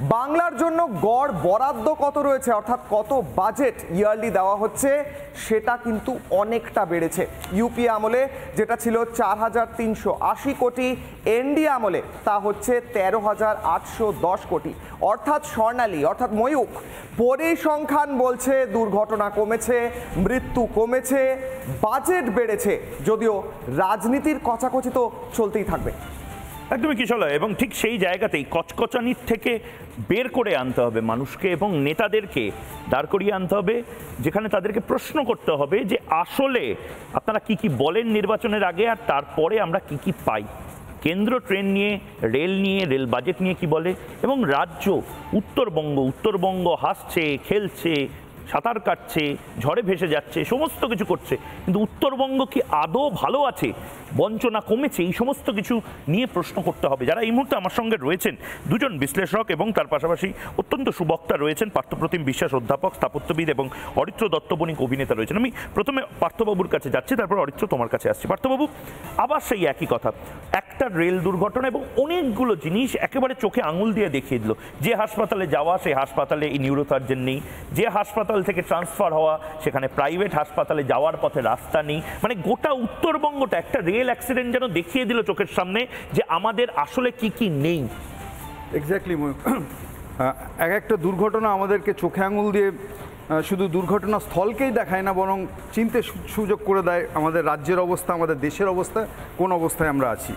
বাংলার জন্য গড় বরাদ্দ কত রয়েছে, অর্থাৎ কত বাজেট ইয়ারলি দেওয়া হচ্ছে, সেটা কিন্তু অনেকটা বেড়েছে। ইউপি আমলে যেটা ছিল 4,380 কোটি, এনডিএ আমলে তা হচ্ছে 13,810 কোটি। অর্থাৎ স্বর্ণালী, অর্থাৎ ময়ূখ পরিসংখ্যান বলছে দুর্ঘটনা কমেছে, মৃত্যু কমেছে, বাজেট বেড়েছে, যদিও রাজনীতির কচাকচি তো চলতেই থাকবে। একদমই কিশলয়, এবং ঠিক সেই জায়গাতেই কচকচানির থেকে বের করে আনতে হবে মানুষকে এবং নেতাদেরকে দাঁড় করিয়ে আনতে হবে, যেখানে তাদেরকে প্রশ্ন করতে হবে যে আসলে আপনারা কি কি বলেন নির্বাচনের আগে, আর তারপরে আমরা কি কি পাই। কেন্দ্র ট্রেন নিয়ে, রেল নিয়ে, রেল বাজেট নিয়ে কি বলে, এবং রাজ্য উত্তরবঙ্গ হাসছে, খেলছে, সাঁতার কাটছে, ঝড়ে ভেসে যাচ্ছে, সমস্ত কিছু করছে, কিন্তু উত্তরবঙ্গ কি আদৌ ভালো আছে, বঞ্চনা কমেছে, এই সমস্ত কিছু নিয়ে প্রশ্ন করতে হবে। যারা এই মুহূর্তে আমার সঙ্গে রয়েছেন দুজন বিশ্লেষক এবং তার পাশাপাশি অত্যন্ত সুবক্তা রয়েছেন, পার্থপ্রতিম বিশ্বাস অধ্যাপক, স্থাপত্যবিদ, এবং অরিত্র দত্ত বণিক অভিনেতা রয়েছেন। আমি প্রথমে পার্থবাবুর কাছে যাচ্ছি, তারপর অরিত্র তোমার কাছে আসছি। পার্থবাবু, আবার সেই একই কথা, একটা রেল দুর্ঘটনা এবং অনেকগুলো জিনিস একেবারে চোখে আঙুল দিয়ে দেখিয়ে দিল। যে হাসপাতালে যাওয়া, সেই হাসপাতালে এই নিউরোসার্জন নেই, যে হাসপাতাল থেকে ট্রান্সফার হওয়া সেখানে প্রাইভেট হাসপাতালে যাওয়ার পথে রাস্তা নেই। মানে গোটা উত্তরবঙ্গটা একটা রেল অ্যাক্সিডেন্ট যেন দেখিয়ে দিল চোখের সামনে যে আমাদের আসলে কি কি নেই। এক্স্যাক্টলি, এক একটা দুর্ঘটনা আমাদেরকে চোখে আঙুল দিয়ে শুধু দুর্ঘটনা স্থলকেই দেখায় না, বরং চিনতে সুযোগ করে দেয় আমাদের রাজ্যের অবস্থা, আমাদের দেশের অবস্থা, কোন অবস্থায় আমরা আছি।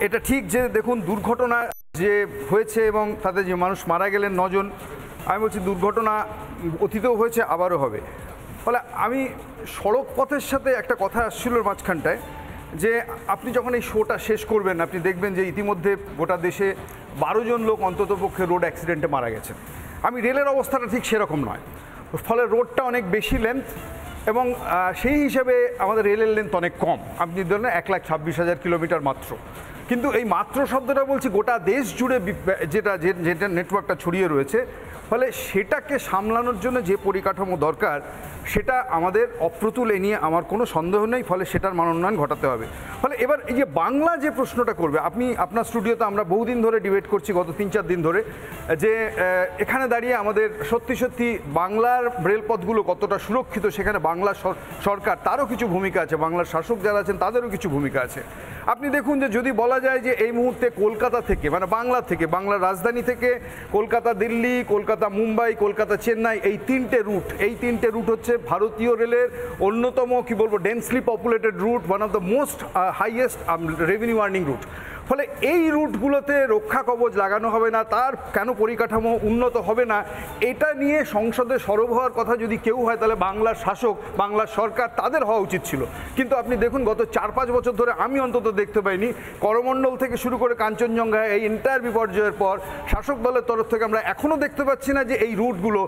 এটা ঠিক যে দেখুন, দুর্ঘটনা যে হয়েছে এবং তাতে যে মানুষ মারা গেলেন 9 জন, আমি বলছি দুর্ঘটনা অতীতেও হয়েছে, আবারও হবে। ফলে আমি সড়ক পথের সাথে একটা কথা আসছিল মাঝখানটায়, যে আপনি যখন এই শোটা শেষ করবেন আপনি দেখবেন যে ইতিমধ্যে গোটা দেশে 12 জন লোক অন্ততপক্ষে রোড অ্যাক্সিডেন্টে মারা গেছেন। আমি রেলের অবস্থাটা ঠিক সেরকম নয়, ফলে রোডটা অনেক বেশি লেন্থ এবং সেই হিসেবে আমাদের রেলের লেন্থ অনেক কম। আপনি ধরেন 1,26,000 কিলোমিটার মাত্র, কিন্তু এই মাত্র শব্দটা বলছি গোটা দেশ জুড়ে যেটা নেটওয়ার্কটা ছড়িয়ে রয়েছে। ফলে সেটাকে সামলানোর জন্য যে পরিকাঠামো দরকার সেটা আমাদের অপ্রতুল, এ নিয়ে আমার কোনো সন্দেহ নেই। ফলে সেটার মান উন্নয়ন ঘটাতে হবে। ফলে এবার এই যে বাংলা যে প্রশ্নটা করবে, আপনার স্টুডিওতে আমরা বহুদিন ধরে ডিবেট করছি, গত 3-4 দিন ধরে, যে এখানে দাঁড়িয়ে আমাদের সত্যি বাংলার রেলপথগুলো কতটা সুরক্ষিত, সেখানে বাংলা সরকার তারও কিছু ভূমিকা আছে, বাংলার শাসক যারা আছেন তাদেরও কিছু ভূমিকা আছে। আপনি দেখুন যে যদি বলা যায় যে এই মুহূর্তে কলকাতা থেকে, মানে বাংলা থেকে, বাংলার রাজধানী থেকে কলকাতা দিল্লি, কলকাতা মুম্বাই, কলকাতা চেন্নাই, এই তিনটে রুট হচ্ছে ভারতীয় রেলের অন্যতম কি বলবো densely populated route, one of the most highest revenue earning route. ফলে এই রুটগুলোতে রক্ষা কবচ লাগানো হবে না, তার কেন পরিকাঠামো উন্নত হবে না, এটা নিয়ে সংসদে সরব হওয়ার কথা যদি কেউ হয় তাহলে বাংলার শাসক, বাংলার সরকার, তাদের হওয়া উচিত ছিল। কিন্তু আপনি দেখুন গত 4-5 বছর ধরে আমি অন্তত দেখতে পাইনি, করমণ্ডল থেকে শুরু করে কাঞ্চনজঙ্ঘা, এই এন্টায়ার বিপর্যয়ের পর শাসক দলের তরফ থেকে আমরা এখনও দেখতে পাচ্ছি না যে এই রুটগুলো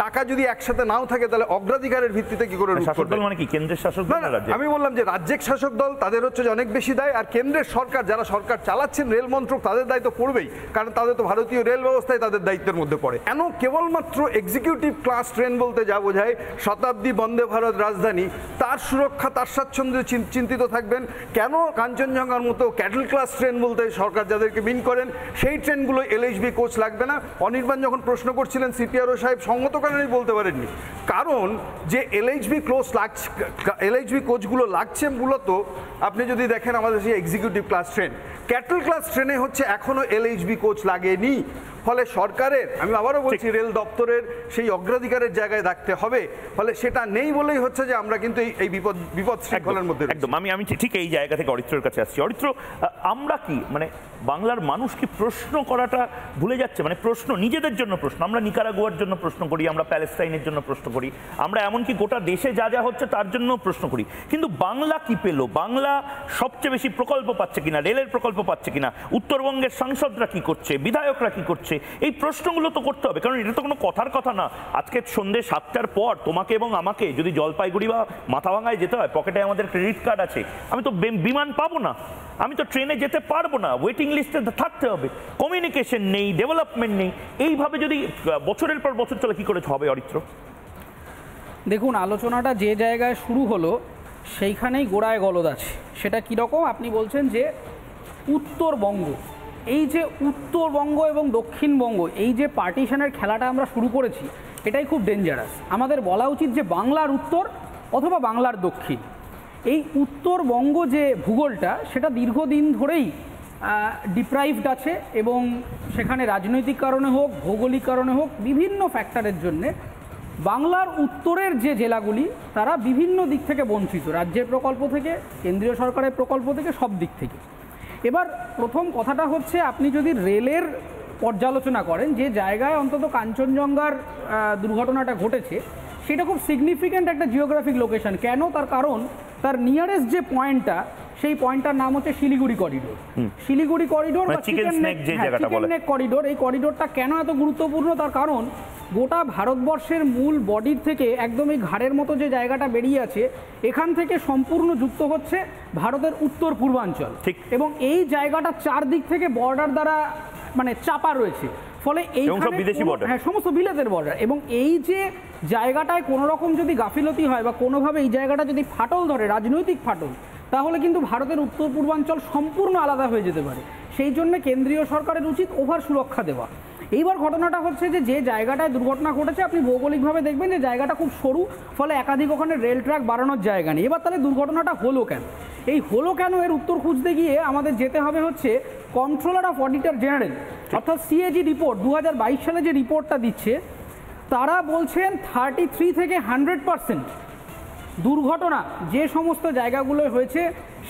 টাকা যদি একসাথে নাও থাকে তাহলে অগ্রাধিকারের ভিত্তিতে কি করে রুট করবে। মানে কি কেন্দ্রের শাসক দল? আমি বললাম যে রাজ্যিক শাসক দল, তাদের হচ্ছে যে অনেক বেশি দায়, আর কেন্দ্রের সরকার, যারা সরকার চালাচ্ছেন, রেল মন্ত্রক, তাদের দায়িত্ব পড়বেই, কারণ তাদের তো ভারতীয় রেল ব্যবস্থায় তাদের দায়িত্বের মধ্যে পড়ে। কেন কেবলমাত্র এক্সিকিউটিভ ক্লাস ট্রেন বলতে যা বোঝায় শতাব্দী, বন্দে ভারত, রাজধানী, তার সুরক্ষা, তার স্বাচ্ছন্দ্যে চিন্তিত থাকবেন? কেন কাঞ্চনজঙ্ঘার মতো ক্যাটল ক্লাস ট্রেন বলতে সরকার যাদেরকে বিন করেন সেই ট্রেনগুলো এলএইচবি কোচ লাগবে না? অনির্বাণ যখন প্রশ্ন করছিলেন, সিপিআরও সাহেব সঙ্গত কারণেই বলতে পারেননি, কারণ যে এলএইচবি কোচগুলো লাগছে মূলত, আপনি যদি দেখেন আমাদের সেই executive class train, cattle class ট্রেনে হচ্ছে এখনও এলএইচবি কোচ লাগেনি। ফলে সরকারের, আমি আবারও বলছি, রেল দপ্তরের সেই অগ্রাধিকারের জায়গায় রাখতে হবে। ফলে সেটা নেই বলেই হচ্ছে যে আমরা কিন্তু এই বিপদ শৃঙ্খলার মধ্যে একদম। আমি ঠিক এই জায়গা থেকে অরিত্রর কাছে আসছি। অরিত্র, আমরা কি মানে বাংলার মানুষ কি প্রশ্ন করাটা ভুলে যাচ্ছে? মানে প্রশ্ন, নিজেদের জন্য প্রশ্ন, আমরা নিকারাগুয়ার জন্য প্রশ্ন করি, আমরা প্যালেস্টাইনের জন্য প্রশ্ন করি, আমরা এমনকি গোটা দেশে যা যা হচ্ছে তার জন্য প্রশ্ন করি, কিন্তু বাংলা কি পেল? বাংলা সবচেয়ে বেশি প্রকল্প পাচ্ছে কিনা, রেলের প্রকল্প পাচ্ছে কিনা, উত্তরবঙ্গের সাংসদরা কি করছে, বিধায়করা কি করছে, এই প্রশ্নগুলো তো করতে হবে। কারণ এটা তো কোনো কথার কথা না। আজকে সন্ধ্যে 7টার পর তোমাকে এবং আমাকে যদি জলপাইগুড়ি বা মাথাভাঙায় যেতে হয়, পকেটে আমাদের ক্রেডিট কার্ড আছে, আমি তো বিমান পাবো না, আমি তো ট্রেনে যেতে পারবো না, ওয়েটিং লিস্টে থাকতে হবে, কমিউনিকেশন নেই, ডেভেলপমেন্ট নেই। এইভাবে যদি বছরের পর বছর চলে, কি করে হবে অরিত্র? দেখুন, আলোচনাটা যে জায়গায় শুরু হলো সেইখানেই গোড়ায় গলদ আছে। সেটা কীরকম? আপনি বলছেন যে উত্তরবঙ্গ, এই যে উত্তরবঙ্গ এবং দক্ষিণবঙ্গ এই যে পার্টিশনের খেলাটা আমরা শুরু করেছি, এটাই খুব ডেঞ্জারাস। আমাদের বলা উচিত যে বাংলার উত্তর অথবা বাংলার দক্ষিণ। এই উত্তরবঙ্গ যে ভূগোলটা সেটা দীর্ঘদিন ধরেই ডিপ্রাইভড আছে, এবং সেখানে রাজনৈতিক কারণে হোক, ভৌগোলিক কারণে হোক, বিভিন্ন ফ্যাক্টরের জন্যে বাংলার উত্তরের যে জেলাগুলি তারা বিভিন্ন দিক থেকে বঞ্চিত, রাজ্যের প্রকল্প থেকে, কেন্দ্রীয় সরকারের প্রকল্প থেকে, সব দিক থেকে। এবার প্রথম কথাটা হচ্ছে, আপনি যদি রেলের পর্যালোচনা করেন, যে জায়গায় অন্তত কাঞ্চনজঙ্ঘার দুর্ঘটনাটা ঘটেছে সেটা খুব সিগনিফিক্যান্ট একটা জিওগ্রাফিক লোকেশন। কেন? তার কারণ তার নিয়ারেস্ট যে পয়েন্টটা, সেই পয়েন্টটার নাম হচ্ছে শিলিগুড়ি করিডোর। শিলিগুড়ি করিডোর বা চিকেন নেক করিডোর, এই করিডোরটা কেন এত গুরুত্বপূর্ণ? তার কারণ গোটা ভারতবর্ষের মূল বডির থেকে একদম এই ঘাড়ের মতো যে জায়গাটা বেরিয়ে আছে, এখান থেকে সম্পূর্ণ যুক্ত হচ্ছে ভারতের উত্তর পূর্বাঞ্চল, এবং এই জায়গাটা চারদিক থেকে বর্ডার দ্বারা মানে চাপা রয়েছে। ফলে এই সমস্ত বিলেতের বর্ডার, এবং এই যে জায়গাটায় কোনো রকম যদি গাফিলতি হয় বা কোনোভাবে এই জায়গাটা যদি ফাটল ধরে, রাজনৈতিক ফাটল, তাহলে কিন্তু ভারতের উত্তর পূর্বাঞ্চল সম্পূর্ণ আলাদা হয়ে যেতে পারে। সেই জন্য কেন্দ্রীয় সরকারের উচিত ওভার সুরক্ষা দেওয়া। এইবার ঘটনাটা হচ্ছে যে জায়গাটায় দুর্ঘটনা ঘটেছে, আপনি ভৌগোলিকভাবে দেখবেন যে জায়গাটা খুব সরু, ফলে একাধিক ওখানে রেল ট্র্যাক বাড়ানোর জায়গা নেই। এবার তাহলে দুর্ঘটনাটা হলো কেন? এই হলো কেন এর উত্তর খুঁজতে গিয়ে আমাদের যেতে হবে হচ্ছে কন্ট্রোলার অফ অডিটর জেনারেল, অর্থাৎ সিএজি রিপোর্ট 2022 সালে যে রিপোর্টটা দিচ্ছে, তারা বলছেন 33 থেকে 100% দুর্ঘটনা যে সমস্ত জায়গাগুলো হয়েছে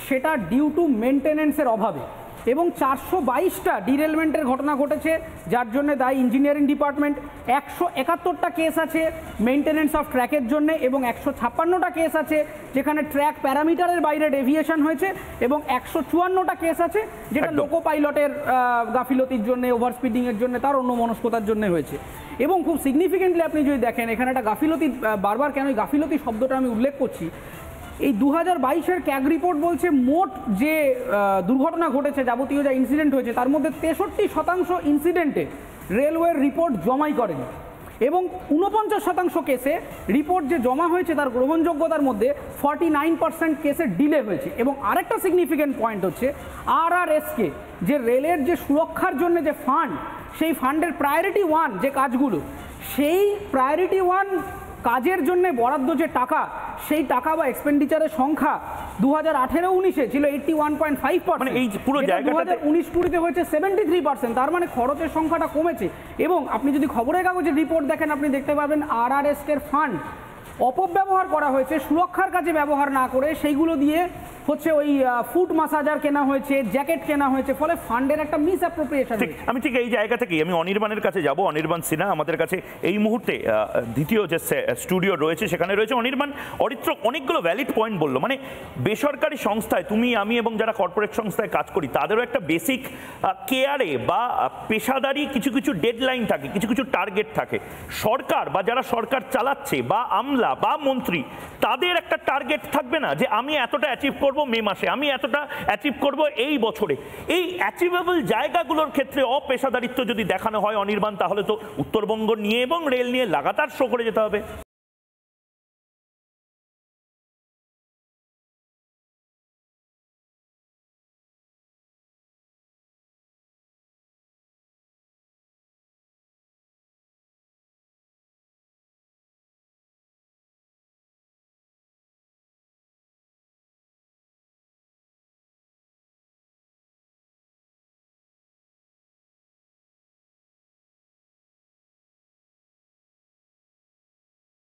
সেটা ডিউ টু মেনটেনেন্সের অভাবে, এবং 422টা ডিরেলমেন্টের ঘটনা ঘটেছে যার জন্য দায়ী ইঞ্জিনিয়ারিং ডিপার্টমেন্ট। 171টা কেস আছে মেনটেনেন্স অফ ট্র্যাকের জন্য, এবং 156টা কেস আছে যেখানে ট্র্যাক প্যারামিটারের বাইরে ডেভিয়েশন হয়েছে, এবং 154টা কেস আছে যেটা লোকো পাইলটের গাফিলতির জন্য, ওভার স্পিডিংয়ের জন্য, তার অন্য মনস্কতার জন্য হয়েছে। এবং খুব সিগনিফিকেন্টলি আপনি যদি দেখেন, এখানে একটা গাফিলতি, বারবার কেন এই গাফিলতি শব্দটা আমি উল্লেখ করছি, এই 2022-এর ক্যাগ রিপোর্ট বলছে মোট যে দুর্ঘটনা ঘটেছে, যাবতীয় যা ইনসিডেন্ট হয়েছে, তার মধ্যে 63% ইনসিডেন্টে রেলওয়ের রিপোর্ট জমাই করেনি, এবং 49% কেসে রিপোর্ট যে জমা হয়েছে তার গ্রহণযোগ্যতার মধ্যে 49% কেসে ডিলে হয়েছে। এবং আরেকটা সিগনিফিক্যান্ট পয়েন্ট হচ্ছে RRSK, যে রেলের যে সুরক্ষার জন্য যে ফান্ড, সেই ফান্ডের প্রায়োরিটি 1 যে কাজগুলো, সেই প্রায়োরিটি 1 কাজের জন্য বরাদ্দ যে টাকা, সেই টাকা বা এক্সপেন্ডিচারের সংখ্যা 2018-19-এ ছিল 81.5%, এই পুরো জায়গাটাতে 2019-20-তে হয়েছে 73%। তার মানে খরচের সংখ্যাটা কমেছে। এবং আপনি যদি খবরের কাগজের রিপোর্ট দেখেন, আপনি দেখতে পাবেন RRSK-এর ফান্ড অপব্যবহার করা হয়েছে, সুরক্ষার কাজে ব্যবহার না করে সেইগুলো দিয়ে হচ্ছে ওই ফুট মাসাজার কেনা হয়েছে, জ্যাকেট কেনা হয়েছে, ফলে ফান্ডের একটা মিস অ্যাপ্রোপ্রিয়েশন। আমি ঠিক এই জায়গা থেকেই আমি অনির্বাণের কাছে যাব। অনির্বাণ সিনহা আমাদের কাছে এই মুহূর্তে দ্বিতীয় যে স্টুডিও রয়েছে সেখানে রয়েছে। অনির্বাণ, অরিত্র অনেকগুলো ভ্যালিড পয়েন্ট বললো, মানে বেসরকারি সংস্থায় তুমি, আমি এবং যারা কর্পোরেট সংস্থায় কাজ করি, তাদেরও একটা বেসিক কেয়ারে বা পেশাদারি কিছু কিছু ডেডলাইন থাকে, কিছু কিছু টার্গেট থাকে। সরকার বা যারা সরকার চালাচ্ছে বা আমলা বা মন্ত্রী, তাদের একটা টার্গেট থাকবে না যে আমি এতটা অ্যাচিভ করব মে মাসে, আমি এতটা অ্যাচিভ করব এই বছরে। এই অ্যাচিভেবল জায়গাগুলোর ক্ষেত্রে অপেশাদারিত্ব যদি দেখানো হয় অনির্বাণ, তাহলে তো উত্তরবঙ্গ নিয়ে এবং রেল নিয়ে লাগাতার শো করে যেতে হবে।